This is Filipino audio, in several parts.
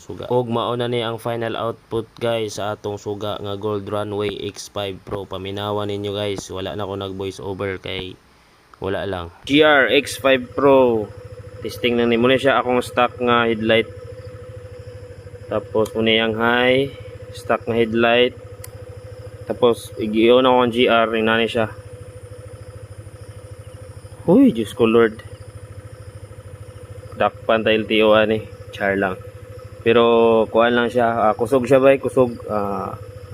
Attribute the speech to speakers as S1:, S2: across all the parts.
S1: suga. Og mao na ni ang final output guys sa atong suga nga Gold Runway X5 Pro. Paminawan ninyo guys, wala na ko nag voice over kay wala lang. GR X5 Pro. Testing na ni muna siya akong stock nga headlight. Tapos muna yung high stock nga headlight. Tapos i-on ako ang GR ring na ni siya. Uy, Diyos ko Lord. Dakpan tayo LTO ani, char lang. Pero kuan lang siya, kusog siya bay, kusog.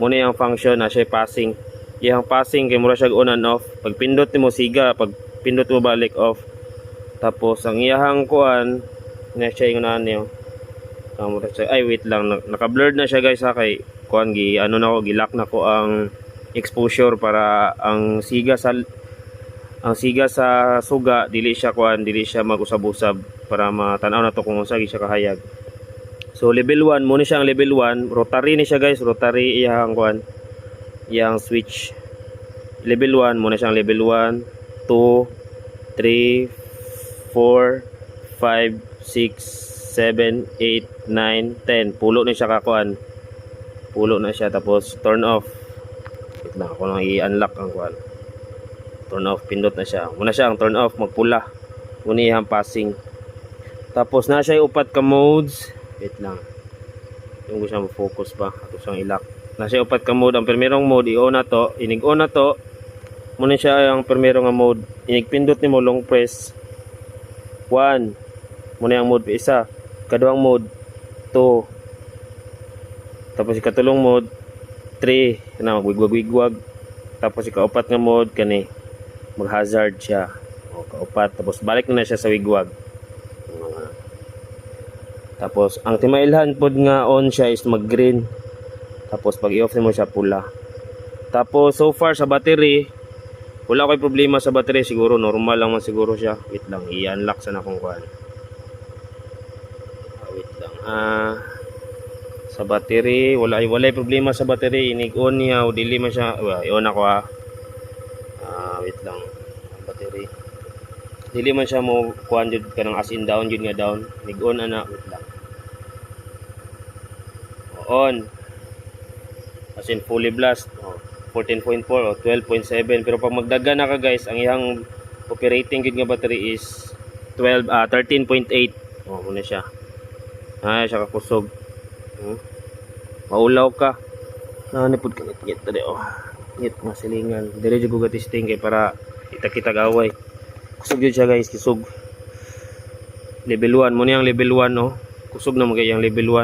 S1: Muna yung function na siya passing. Yung passing kay mura siya on and off. Pag pindot mo siga, pag pindot mo balik off. Tapos ang iyahang kuan na siya yung niyo. Ay wait lang, naka-blurred na siya guys ha kay kuan gi ano na ko gilak na ko ang exposure para ang siga sa suga dili siya kuan, dili siya mag-usab-usab para matanaw na to kung unsa gi siya kahayag. So level 1 mo ni siya ang level 1, rotary ni siya guys, rotary iyang kuan, iyang switch. Level 1 mo na siyang level 1, 2, 3, 4, 5, 6, 7, 8, 9, 10. Pulo na siya kakuan. Pulo na siya tapos turn off. Wait lang ako nang i-unlock ang kuan. Turn off, pindot na siya. Muna siya ang turn off, magpula. Muna yung passing. Tapos na siya upat ka modes. Wait lang. Yung gusto siyang focus ba? Ako siyang i-lock. Na siya upat ka mode. Ang primerong mode, i-on na to. Inig-on na to. Muna siya ang primerong mode. Inig-pindot ni mo long press. 1. Muna yung mode isa. Kaduang mode 2. Tapos ikatulong mode 3. Kana magwigwag-wigwag. Tapos ikaupat nga mode kani mag-hazard siya. O kaupat tapos balik na siya sa wigwag. Tapos ang timailhan pod nga on siya is mag-green. Tapos pag i-off mo siya pula. Tapos so far sa battery wala ko'y problema sa battery, siguro normal lang man siguro siya. Wait lang, i-unlock sana kung kuhan. Wait lang. Sa battery, wala problema sa battery. Inig-on niya o dili man siya. I-on ako ha. Wait lang. Battery. Dili man siya mo kuhan jud kanang as in down jud nga down. Inig-on ana, wait lang. On. As in fully blast. 14.4 o 12.7 pero pag magdaga na ka guys ang iyang operating gud nga battery is 13.8 muna siya siya kakusog maulaw ka nanipod ka ngit tadi ngit masilingan dire jud ko testing kay para kita gaway kusog jud siya guys, kusog level 1 muna yang level 1 kusog na mo kay yang level 1